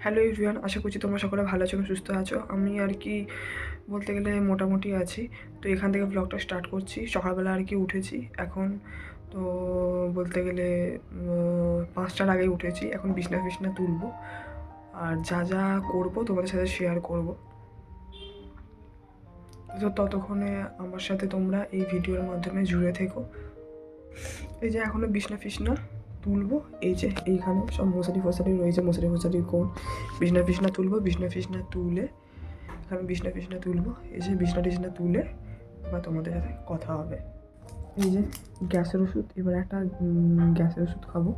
Hello everyone, আশা করছি তোমরা সকলে ভালো আছো এবং সুস্থ আছো। আমি আর কি বলতে গেলে মোটামুটি আছি। তো এখান থেকে ব্লগটা স্টার্ট করছি। সকালবেলা আর কি উঠেছি এখন। তো বলতে গেলে 5টার আগেই উঠেছি। এখন বিছনা ফিছনা তুলবো আর যা যা করবো তোমাদের সাথে শেয়ার করব। তো ততক্ষণে আমার সাথে তোমরা এই ভিডিওর মাধ্যমে জুড়ে থেকো। এই যে এখনও বিছনা ফিছনা তুলবো, এই যে এইখানে সব মশারি ফশারি রয়েছে, মশারি ফশারি কোন বিছনা ফিছনা তুলবো। বিছনা ফিছনা তুলে আমি বিছনা ফিছনা তুলবো, এই যে বিছনা টিছনা তুলে বা তোমাদের সাথে কথা হবে। এই যে গ্যাসের ওষুধ, এবার একটা গ্যাসের ওষুধ খাবো।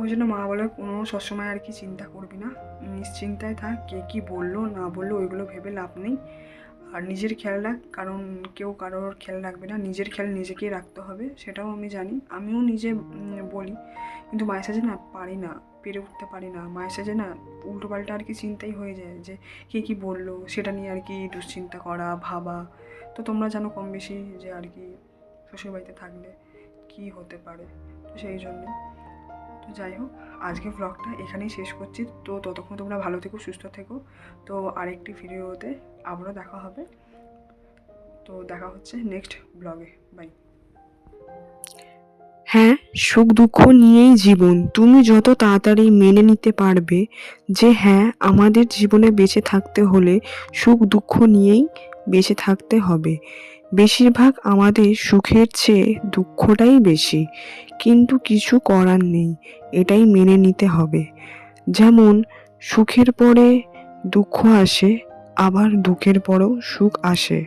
ওই জন্য মা বলে কোনো সবসময় আর কি চিন্তা করবি না, নিশ্চিন্তায় থাক। কে কী বললো না বললো ওইগুলো ভেবে লাভ নেই। আর নিজের খেয়াল রাখ, কারণ কেউ কারোর খেয়াল রাখবে না। নিজের খেয়াল নিজেকেই রাখতে হবে, সেটাও আমি জানি। আমিও নিজে বলি, কিন্তু মায়ের সাথে না পারি না, পেরে উঠতে পারি না। মায়ের সাথে না উল্টোপাল্টা আর কি চিন্তাই হয়ে যায়, যে কে কী বললো সেটা নিয়ে আর কি দুশ্চিন্তা করা, ভাবা। তো তোমরা জানো কম বেশি যে আর কি শ্বশুরবাড়িতে থাকলে কী হতে পারে। তো সেই জন্য তো যাই হোক, আজকে ব্লগটা এখানেই শেষ করছি। তো ততক্ষণ তোমরা ভালো থেকো, সুস্থ থেকো। তো আরেকটি ভিডিওতে আবারও দেখা হবে। তো দেখা হচ্ছে নেক্সট ব্লগে। বাই। হ্যাঁ, সুখ দুঃখ নিয়েই জীবন। তুমি যত তাড়াতাড়ি মেনে নিতে পারবে যে হ্যাঁ, আমাদের জীবনে বেঁচে থাকতে হলে সুখ দুঃখ নিয়েই বেঁচে থাকতে হবে। বেশিরভাগ আমাদের সুখের চেয়ে দুঃখটাই বেশি, কিন্তু কিছু করার নেই, এটাই মেনে নিতে হবে। যেমন সুখের পরে দুঃখ আসে, আবার দুঃখের পরেও সুখ আসে,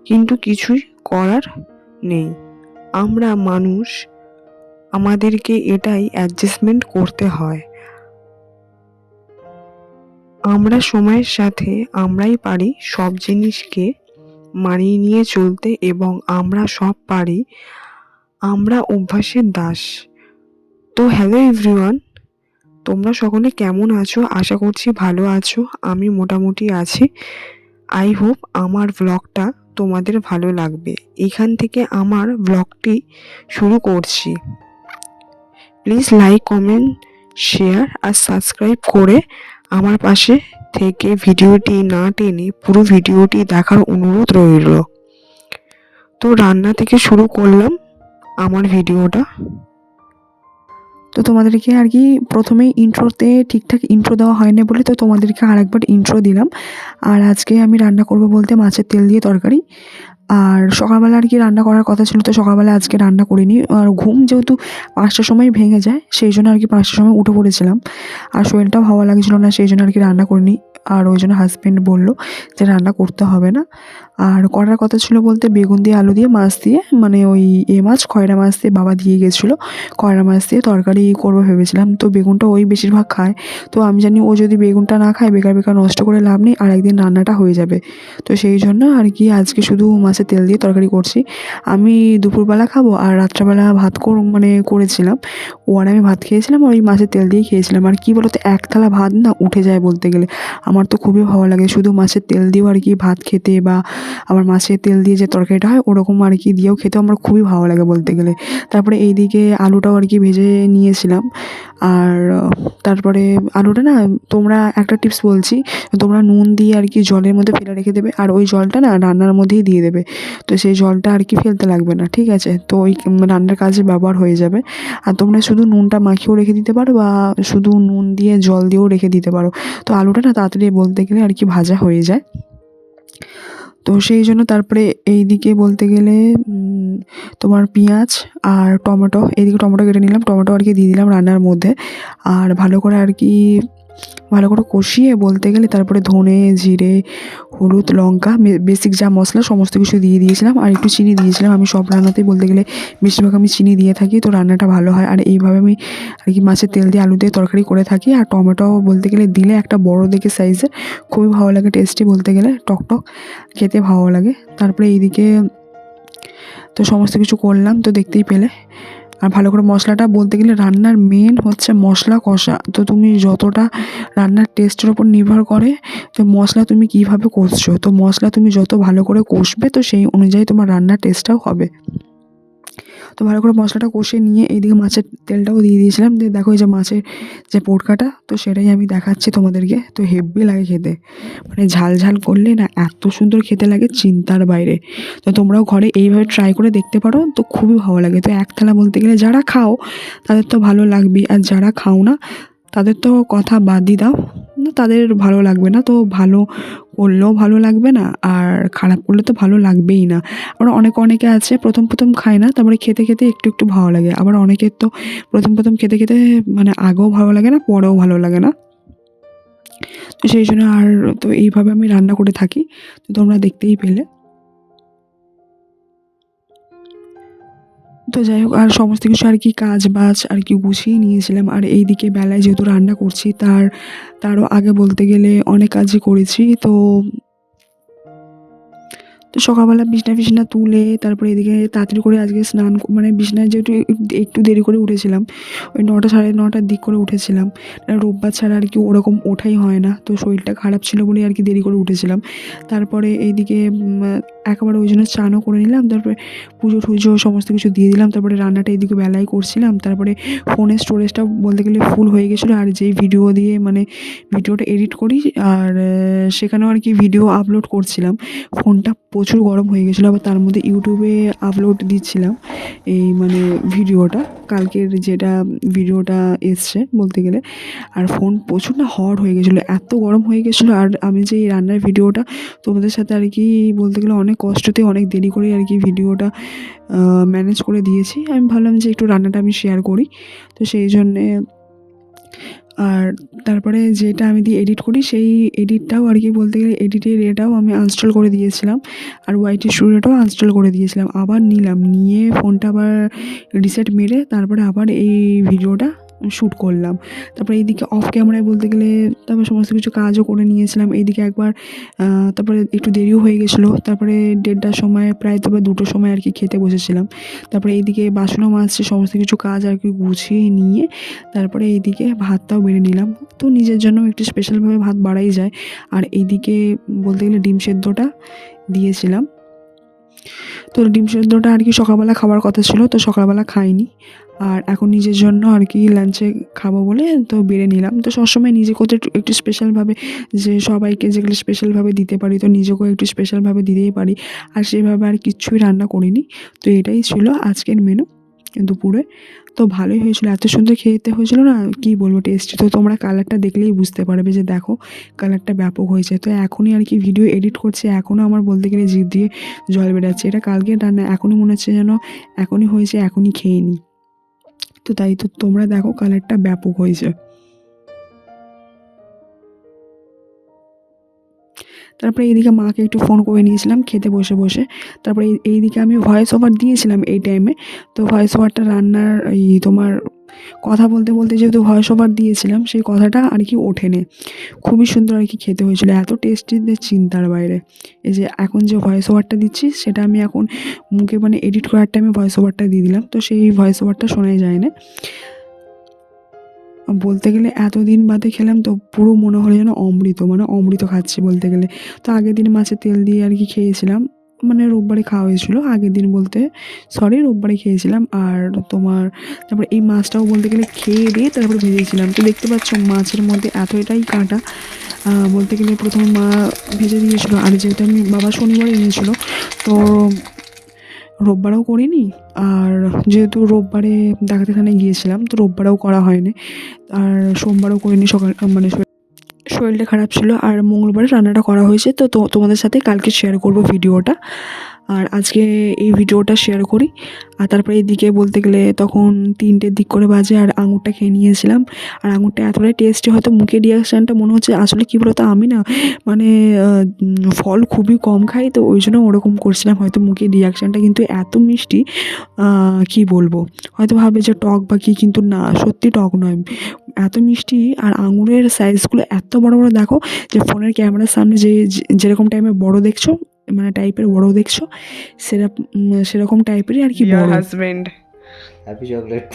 কিন্তু কিছুই করার নেই। আমরা মানুষ, আমাদেরকে এটাই অ্যাডজাস্টমেন্ট করতে হয়। আমরা সময়ের সাথে আমরাই পারি সব জিনিসকে মানিয়ে নিয়ে চলতে, এবং আমরা সব পারি, আমরা অভ্যাসের দাস। তো হ্যালো এভরিওয়ান, তোমরা সকলে কেমন আছো? আশা করছি ভালো আছো। আমি মোটামুটি আছি। আই হোপ আমার ব্লগটা তোমাদের ভালো লাগবে। এখান থেকে আমার ব্লগটি শুরু করছি। প্লিজ লাইক, কমেন্ট, শেয়ার আর সাবস্ক্রাইব করে আমার পাশে থেকে ভিডিওটি না টেনে পুরো ভিডিওটি দেখার অনুরোধ রইল। তো রান্না থেকে শুরু করলাম আমার ভিডিওটা। তো তোমাদেরকে আর কি প্রথমেই ইন্ট্রোতে ঠিকঠাক ইন্ট্রো দেওয়া হয়নি বলে তো তোমাদেরকে আরেকবার ইন্ট্রো দিলাম। আর আজকে আমি রান্না করব বলতে মাছের তেল দিয়ে তরকারি। আর সকালবেলা আর কি রান্না করার কথা ছিল, তো সকালবেলা আজকে রান্না করিনি। আর ঘুম যেহেতু 5টার সময় ভেঙে যায়, সেই জন্য আর কি 5টার সময় উঠে পড়েছিলাম। আর শরীরটাও ভালো লাগছিল না, সেই জন্য আর কি রান্না করিনি। আর ওই জন্য হাজব্যান্ড বললো যে রান্না করতে হবে না। আর করার কথা ছিল বলতে বেগুন দিয়ে আলু দিয়ে মাছ দিয়ে, মানে ওই মাছ খয়রা মাছ দিয়ে বাবা দিয়ে গেছিলো, খয়রা মাছ দিয়ে তরকারি করবো ভেবেছিলাম। তো বেগুনটা ওই বেশিরভাগ খায়, তো আমি জানি ও যদি বেগুনটা না খায় বেকার বেকার নষ্ট করে লাভ নেই, আর একদিন রান্নাটা হয়ে যাবে। তো সেই জন্য আর কি আজকে শুধু মাছের তেল দিয়ে তরকারি করছি। আমি দুপুরবেলা খাবো আর রাত্রেবেলা ভাত করেছিলাম। ও আর আমি ভাত খেয়েছিলাম, ওই মাছের তেল দিয়েই খেয়েছিলাম। আর কি বলতো, এক থালা ভাত না উঠে যায় বলতে গেলে। আমার তো খুবই ভালো লাগে শুধু মাছের তেল দিয়েও আর কি ভাত খেতে, বা আবার মাছের তেল দিয়ে যে তরকারিটা হয় ওরকম আর কি দিয়েও খেতে আমার খুবই ভালো লাগে বলতে গেলে। তারপরে এইদিকে আলুটাও আর কি ভেজে নিয়েছিলাম। আর তারপরে আলুটা না, তোমরা একটা টিপস বলছি, তোমরা নুন দিয়ে আর কি জলের মধ্যে ফেলে রেখে দেবে, আর ওই জলটা না রান্নার মধ্যেই দিয়ে দেবে। তো সেই জলটা আর কি ফেলতে লাগবে না, ঠিক আছে? তো ওই রান্নার কাজে ব্যবহার হয়ে যাবে। আর তোমরা শুধু নুনটা মাখিয়েও রেখে দিতে পারো, বা শুধু নুন দিয়ে জল দিয়েও রেখে দিতে পারো। তো আলুটা না তাড়াতাড়ি বলতে গেলে আর কি ভাজা হয়ে যায়। তো সেই জন্য তারপরে এইদিকে বলতে গেলে তোমার পেঁয়াজ আর টমেটো, এইদিকে টমেটো কেটে নিলাম, টমেটো আর কি দিয়ে দিলাম রান্নার মধ্যে। আর ভালো করে আর কি ভালো করে কষিয়ে বলতে গেলে তারপরে ধনে জিরে হলুদ, লঙ্কা, বেসিক যা মশলা সমস্ত কিছু দিয়ে দিয়েছিলাম, আর একটু চিনি দিয়েছিলাম। আমি সব রান্নাতেই বলতে গেলে বেশিরভাগ আমি চিনি দিয়ে থাকি, তো রান্নাটা ভালো হয়। আর এইভাবে আমি আর কি মাছের তেল দিয়ে আলু দিয়ে তরকারি করে থাকি। আর টমেটো বলতে গেলে দিলে একটা বড় দেখে সাইজের, খুবই ভালো লাগে, টেস্টি বলতে গেলে, টক খেতে ভালো লাগে। তারপরে এইদিকে তো সমস্ত কিছু করলাম, তো দেখতেই পেলে। আর ভালো করে মশলাটা বলতে গেলে রান্নার মেন হচ্ছে মশলা কষা। তো তুমি যতটা রান্নার টেস্টের ওপর নির্ভর করে তো মশলা তুমি কীভাবে কষছো, তো মশলা তুমি যত ভালো করে কষবে তো সেই অনুযায়ী তোমার রান্নার টেস্টটাও হবে। তো ভালো করে মশলাটা কষে নিয়ে এইদিকে মাছের তেলটাও দিয়ে দিয়েছিলাম। দিয়ে দেখো এই যে মাছের যে পোটকাটা, তো সেটাই আমি দেখাচ্ছি তোমাদেরকে। তো হেব্বি লাগে খেতে, মানে ঝাল ঝাল করলে না এত সুন্দর খেতে লাগে চিন্তার বাইরে। তো তোমরাও ঘরে এইভাবে ট্রাই করে দেখতে পারো, তো খুবই ভালো লাগে। তো এক থালা বলতে গেলে যারা খাও তাদের তো ভালো লাগবেই, আর যারা খাও না তাদের তো কথা বাদই দাও, না তাদের ভালো লাগবে না। তো ভালো করলেও ভালো লাগবে না, আর খারাপ করলে তো ভালো লাগবেই না। আবার অনেকে আছে প্রথম খায় না, তারপরে খেতে খেতে একটু ভালো লাগে। আবার অনেকের তো প্রথম খেতে খেতে মানে আগেও ভালো লাগে না, পরেও ভালো লাগে না। তো সেই জন্য আর তো এইভাবে আমি রান্না করে থাকি, তো তোমরা দেখতেই পেলে। তো যাই হোক, আর সমস্ত কিছু আর কি কাজ বাজ আর কি গুছিয়ে নিয়েছিলাম। আর এইদিকে বেলায় যেহেতু রান্না করছি তারও আগে বলতে গেলে অনেক কাজই করেছি। তো সকালবেলা বিছনা তুলে তারপরে এদিকে তাড়াতাড়ি করে আজকে স্নান মানে বিছনায় যেহেতু একটু দেরি করে উঠেছিলাম, ওই 9টা সাড়ে 9টার দিক করে উঠেছিলাম। রোববার ছাড়া আর কি ওরকম ওঠাই হয় না, তো শরীরটা খারাপ ছিল বলেই আর কি দেরি করে উঠেছিলাম। তারপরে এইদিকে একেবারে ওই জন্য স্নানও করে নিলাম, তারপরে পুজো টুজো সমস্ত কিছু দিয়ে দিলাম। তারপরে রান্নাটা এইদিকে বেলায় করছিলাম। তারপরে ফোনের স্টোরেজটা বলতে গেলে ফুল হয়ে গেছিলো, আর যেই ভিডিও দিয়ে মানে ভিডিওটা এডিট করি আর সেখানেও আর কি ভিডিও আপলোড করছিলাম, ফোনটা প্রচুর গরম হয়ে গেছিলো। আবার তার মধ্যে ইউটিউবে আপলোড দিচ্ছিলাম এই মানে ভিডিওটা, কালকের যেটা ভিডিওটা এসছে বলতে গেলে। আর ফোন প্রচুর না হট হয়ে গেছিলো, এত গরম হয়ে গেছিলো। আর আমি যে এই রান্নার ভিডিওটা তোমাদের সাথে আর কি বলতে গেলে অনেক কষ্টতে অনেক দেরি করে আর কি ভিডিওটা ম্যানেজ করে দিয়েছি। আমি ভাবলাম যে একটু রান্নাটা আমি শেয়ার করি, তো সেই জন্যে। আর তারপরে যেটা আমি দিয়ে এডিট করি সেই এডিটটাও আর কি বলতে গেলে এডিটের এটাও আমি আনইনস্টল করে দিয়েছিলাম, আর ওয়াইটি স্টুডিওটাও আনইনস্টল করে দিয়েছিলাম। আবার নিয়ে ফোনটা আবার রিসেট মেরে তারপরে আবার এই ভিডিওটা শ্যুট করলাম। তারপরে এইদিকে অফ ক্যামেরায় বলতে গেলে তারপর সমস্ত কিছু কাজও করে নিয়েছিলাম। এইদিকে একবার তারপরে একটু দেরিও হয়ে গেছিলো, তারপরে 1:30টার সময় প্রায় তারপরে 2টোর সময় আর কি খেতে বসেছিলাম। তারপরে এইদিকে বাসনও মাজছে, সমস্ত কিছু কাজ আর কি গুছিয়ে নিয়ে তারপরে এইদিকে ভাতটাও বেড়ে নিলাম। তো নিজের জন্য একটু স্পেশালভাবে ভাত বাড়াই যায়। আর এইদিকে বলতে গেলে ডিম সেদ্ধটা দিয়েছিলাম। তো ডিম সেদ্ধটা আর কি সকালবেলা খাওয়ার কথা ছিল, তো সকালবেলা খাইনি। আর এখন নিজের জন্য আর কি লাঞ্চে খাবো বলে তো বেড়ে নিলাম। তো সবসময় নিজেকেও তো একটু স্পেশালভাবে, যে সবাইকে যেগুলো স্পেশালভাবে দিতে পারি তো নিজেকেও একটু স্পেশালভাবে দিতেই পারি। আর সেভাবে আর কিচ্ছুই রান্না করিনি। তো এটাই ছিল আজকের মেনু দুপুরে। তো ভালোই হয়েছিল, এত সুন্দর খেতে হয়েছিল না কি বলবো, টেস্টি। তো তোমরা কালারটা দেখলেই বুঝতে পারবে যে দেখো কালারটা ব্যাপক হয়েছে। তো এখনই আর কি ভিডিও এডিট করছি, এখনও আমার বলতে গেলে জিভ দিয়ে জল বেরাচ্ছে। এটা কালকের রান্না, এখনই মনে হচ্ছে যেন এখনই হয়েছে, এখনই খেয়ে নিই। তো তাই তো তোমরা দেখো কালারটা ব্যাপক হয়েছে। তারপরে এইদিকে মাকে একটু ফোন করে নিয়েছিলাম খেতে বসে। তারপরে এইদিকে আমি ভয়েস ওভার দিয়েছিলাম এই টাইমে। তো ভয়েস ওভারটা রান্নার এই তোমার কথা বলতে যেহেতু ভয়েস ওভার দিয়েছিলাম সেই কথাটা আর কি ওঠেনি। খুবই সুন্দর আর কি খেতে হয়েছিল, এত টেস্টি যে চিন্তার বাইরে। এই যে এখন যে ভয়েস ওভারটা দিচ্ছি সেটা আমি এখন মুখে মানে এডিট করার টাইমে ভয়েস ওভারটা দিয়ে দিলাম, তো সেই ভয়েস ওভারটা শোনাই যায় না। বলতে গেলে এতদিন বাদে খেলাম তো পুরো মনে হলো যেন অমৃত, মানে অমৃত খাচ্ছি বলতে গেলে। তো আগের দিন মাছের তেল দিয়ে আর কি খেয়েছিলাম, মানে রোববারে খাওয়া হয়েছিল, আগের দিন বলতে রোববারে খেয়েছিলাম। আর তোমার তারপরে এই মাছটাও বলতে গেলে খেয়ে দিয়ে তারপরে ভেজেছিলাম। তো দেখতে পাচ্ছ মাছের মধ্যে এতটাই কাঁটা, বলতে গেলে প্রথমে মা ভেজে দিয়েছিলো। আর যেহেতু আমি বাবা শনিবারে এনেছিলো তো রোববারেও করিনি, আর যেহেতু রোববারে ডাক্তারখানায় গিয়েছিলাম তো রোববারেও করা হয়নি, আর সোমবারেও করিনি, সকাল মানে শরীরটা খারাপ ছিল। আর মঙ্গলবারে রান্নাটা করা হয়েছে, তো তোমাদের সাথে কালকে শেয়ার করব ভিডিওটা। আর আজকে এই ভিডিওটা শেয়ার করি। আর তারপরে এদিকে বলতে গেলে তখন 3টের দিক করে বাজে, আর আঙুরটা খেয়ে নিয়েছিলাম। আর আঙুরটা এতটাই টেস্টি, হয়তো মুখের রিয়াকশানটা মনে হচ্ছে, আসলে কী বলতো আমি না মানে ফল খুবই কম খাই, তো ওই জন্য ওরকম করছিলাম। হয়তো মুখের রিয়াকশানটা কিন্তু এত মিষ্টি, কী বলবো, হয়তো ভাবে যে টক বা কী, কিন্তু না, সত্যি টক নয়, এত মিষ্টি। আর আঙুরের সাইজগুলো এত বড় বড়, দেখো যে ফোনের ক্যামেরার সামনে যেরকম টাইপের বড় দেখছো, মানে টাইপের বড় দেখছো, সেরকম টাইপেরই আর কি ডিয়ার বড়। Husband, happy chocolate.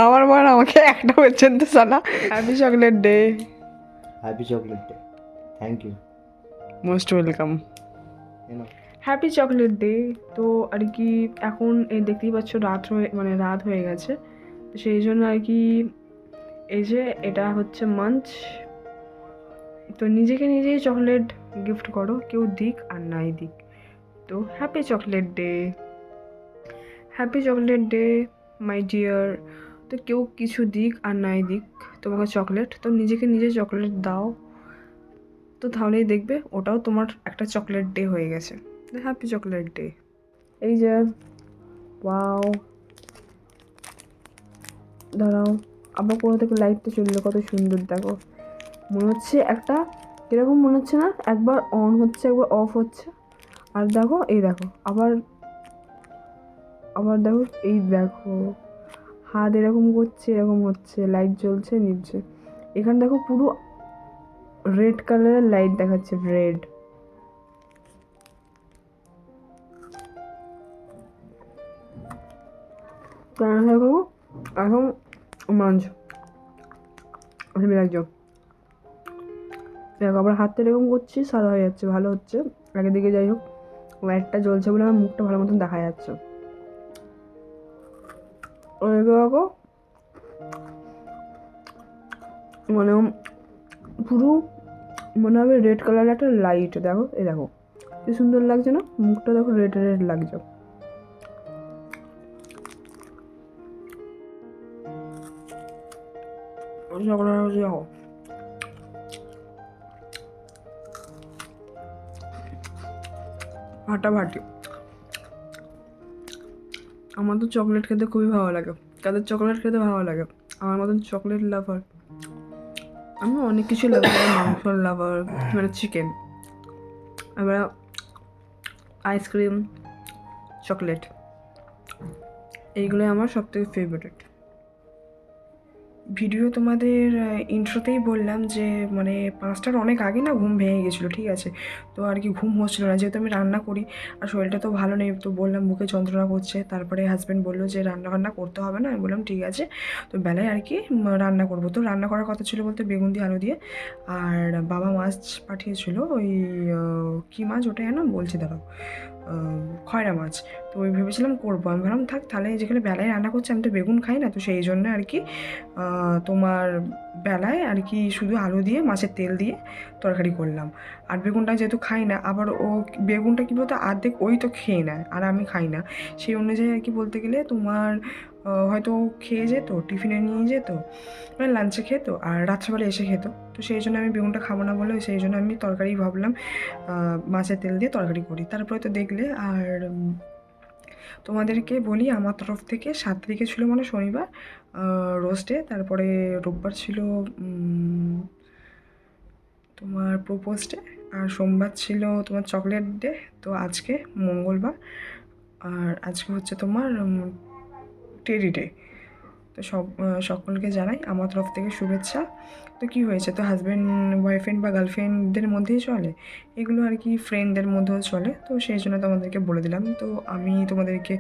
আমার বর আমাকে একটা পর্যন্ত সালা happy chocolate day. Happy chocolate day. Thank you. Most welcome. এনো। Happy chocolate day. তো আর কি এখন এই দেখতেই পাচ্ছ রাত হয়ে গেছে, তো সেই জন্য আর কি এই যে এটা হচ্ছে মাঞ্চ। তো নিজেকে নিজেই চকলেট গিফট করো, কেউ দিক আর নাই দিক। তো happy chocolate day, happy chocolate day my dear. তো কেউ কিছু দিক আর নাই দিক তোমাকে চকলেট, তো নিজেকে নিজে চকলেট দাও, তো তাহলেই দেখবে ওটাও তোমার একটা চকলেট ডে হয়ে গেছে। Happy chocolate day. এই যে ওয়াও, দাঁড়াও, আবার কোথা থেকে লাইটটা চললো, কত সুন্দর দেখো। মনে হচ্ছে একটা কিরকম মনে হচ্ছে না, একবার অন হচ্ছে একবার অফ হচ্ছে। আর দেখো এই দেখো আবার আবার দেখো, এই দেখো হাত এরকম করছে, এরকম হচ্ছে, লাইট জ্বলছে নিভছে। এখানে দেখো পুরো রেড কালারের লাইট দেখাচ্ছে, রেড। দেখো এখন মাঞ্চ লাগছে, দেখো আবার হাতটা এরকম করছি, সাদা হয়ে যাচ্ছে, ভালো হচ্ছে। আগের দিকে যাই হোক, লাইটটা জ্বলছে বলে আমার মুখটা ভালো মতন দেখা যাচ্ছে। দেখো মানে পুরো মনে হবে রেড কালারের একটা লাইট, দেখো এই দেখো কি সুন্দর লাগছে না, মুখটা দেখো রেড রেড লাগছে। দেখো ফাটাফাটি। আমার তো চকলেট খেতে খুবই ভালো লাগে, কাদের চকলেট খেতে ভালো লাগে, আমার মতন চকলেট লাভার। আমি অনেক কিছু লাভার, মাংসর লাভার, মানে চিকেন, এবার আইসক্রিম, চকলেট, এইগুলোই আমার সবথেকে ফেভারিট। ভিডিও তোমাদের ইন্ট্রোতেই বললাম যে মানে 5টার অনেক আগে না ঘুম ভেঙে গেছিলো, ঠিক আছে। তো আর কি ঘুম হচ্ছিলো না, যেহেতু আমি রান্না করি আর শরীরটা তো ভালো নেই, তো বললাম বুকে যন্ত্রণা করছে। তারপরে হাজব্যান্ড বললো যে রান্না করতে হবে না, আমি বললাম ঠিক আছে। তো বেলায় আর কি রান্না করবো, তো রান্না করার কথা ছিল বলতে বেগুন দিয়ে আলু দিয়ে। আর বাবা মাছ পাঠিয়েছিল, ওই কী মাছ ওটা যেন বলছি দাঁড়াও, খয়রা মাছ। তো ওই ভেবেছিলাম করবো, আমি ভাবলাম থাক তাহলে, যেখানে বেলায় রান্না করছি আমি তো বেগুন খাই না, তো সেই জন্য আর কি তোমার বেলায় আর কি শুধু আলু দিয়ে মাছের তেল দিয়ে তরকারি করলাম। আর বেগুনটা যেহেতু খাই না, আবার ও বেগুনটা কী বলতো অর্ধেক ওই তো খেয়ে নেয় আর আমি খাই না, সেই অনুযায়ী আর কি বলতে গেলে তোমার হয়তো খেয়ে যেত, টিফিনে নিয়ে যেত, মানে লাঞ্চে খেত আর রাত্রেবেলা এসে খেত। তো সেই জন্য আমি বেগুনটা খাবো না বলে সেই জন্য আমি তরকারি ভাবলাম মাছের তেল দিয়ে তরকারি করি। তারপরে তো দেখলে। আর তোমাদেরকে বলি আমার তরফ থেকে 7 তারিখে ছিল মানে শনিবার রোস্টে, তারপরে রোববার ছিল তোমার প্রোপোজ ডে, আর সোমবার ছিল তোমার চকলেট ডে, তো আজকে মঙ্গলবার, আর আজকে হচ্ছে তোমার টেডি ডে। তো সকলকে জানাই আমার তরফ থেকে শুভেচ্ছা। তো কী হয়েছে, তো হাজব্যান্ড বয়ফ্রেন্ড বা গার্লফ্রেন্ডদের মধ্যেই চলে এগুলো আর কি, ফ্রেন্ডদের মধ্যেও চলে, তো সেই জন্য তোমাদেরকে বলে দিলাম। তো আমি তোমাদেরকে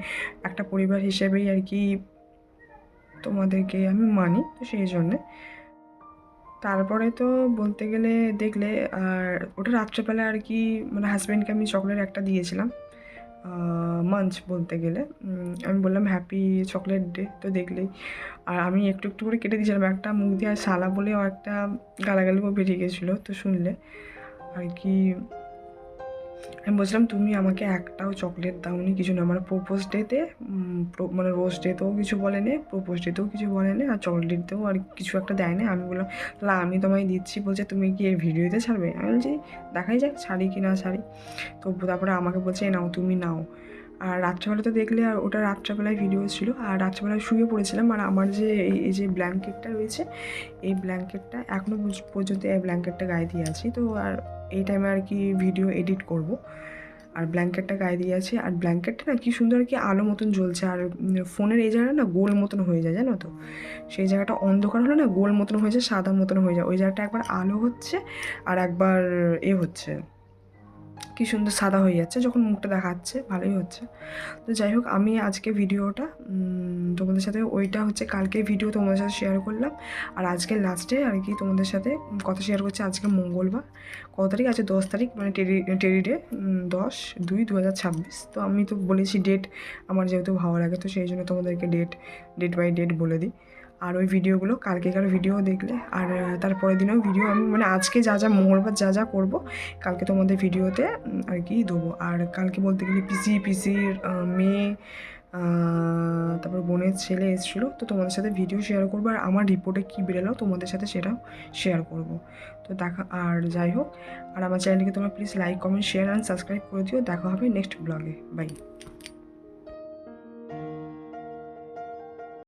একটা পরিবার হিসেবেই আর কি তোমাদেরকে আমি মানি, তো সেই জন্যে। তারপরে তো বলতে গেলে দেখলে, আর ওটা রাত্রেবেলা আর কি মানে হাজব্যান্ডকে আমি চকলেট একটা দিয়েছিলাম, মাঞ্চ বলতে গেলে। আমি বললাম হ্যাপি চকলেট ডে, তো দেখলেই। আর আমি একটু একটু করে কেটে দিয়েছিলাম, একটা মুখ দিয়ে আর শালা বলেও একটা গালাগালিও বেরিয়ে গেছিলো, তো শুনলে আর কি। আমি বলছিলাম তুমি আমাকে একটাও চকলেট দাওনি, কিছু না, মানে প্রোপোজ ডেতে মানে রোজ ডেতেও কিছু বলেনি, প্রোপোজ ডেতেও কিছু বলেনি, আর চকলেটেও আর কিছু একটা দেয়নি। আমি বললাম তাহলে আমি তোমায় দিচ্ছি, বলছে তুমি কি এর ভিডিওতে ছাড়বে? আমি বলছি দেখাই যাক ছাড়ি কি না ছাড়ি। তো তারপরে আমাকে বলছে নাও তুমি নাও। আর রাত্রেবেলা তো দেখলে, আর ওটা রাত্রেবেলায় ভিডিও ছিল, আর রাত্রেবেলায় শুয়ে পড়েছিলাম। আর আমার যে এই যে ব্ল্যাঙ্কেটটা রয়েছে, এই ব্ল্যাঙ্কেটটা এখনও পর্যন্ত এই ব্ল্যাঙ্কেটটা গায়ে দিয়ে আছি। তো আর এই টাইমে আর কি ভিডিও এডিট করব, আর ব্ল্যাঙ্কেটটা গায়ে দিয়ে আছে। আর ব্ল্যাঙ্কেটটা না কি সুন্দর আর কি আলো মতন জ্বলছে, আর ফোনের এই জায়গাটা না গোল মতন হয়ে যায়, জানো তো? সেই জায়গাটা অন্ধকার হলে না গোল মতন হয়ে যায়, সাদা মতন হয়ে যায়। ওই জায়গাটা একবার আলো হচ্ছে আর একবার হচ্ছে, কি সুন্দর সাদা হয়ে যাচ্ছে যখন মুখটা দেখাচ্ছে, ভালোই হচ্ছে। তো যাই হোক, আমি আজকে ভিডিওটা তোমাদের সাথে, ওইটা হচ্ছে কালকে ভিডিও তোমাদের সাথে শেয়ার করলাম, আর আজকে লাস্টে আর কি তোমাদের সাথে কথা শেয়ার করছি। আজকে মঙ্গলবার, কত তারিখ আছে? 10 তারিখ, মানে টেরি ডে, 10/2/2026। তো আমি তো বলেছি ডেট আমার যেহেতু ভালো লাগে, তো সেই জন্য তোমাদেরকে ডেট বাই ডেট বলে দিই। আর ওই ভিডিওগুলো কালকেকার ভিডিও দেখলে, আর তারপরের দিনেও ভিডিও আমি মানে আজকে যা যা মঙ্গলবার যা যা করবো কালকে তোমাদের ভিডিওতে আর কি দেবো। আর কালকে বলতে গেলে পিসির মেয়ে, তারপর বোনের ছেলে এসেছিলো, তো তোমাদের সাথে ভিডিও শেয়ার করবো, আর আমার রিপোর্টে কী বেরোলো তোমাদের সাথে সেটাও শেয়ার করব। তো দেখা, আর যাই হোক, আর আমার চ্যানেলটিকে তোমরা please like comment share and subscribe করে দিও। দেখা হবে নেক্সট ব্লগে, বাই।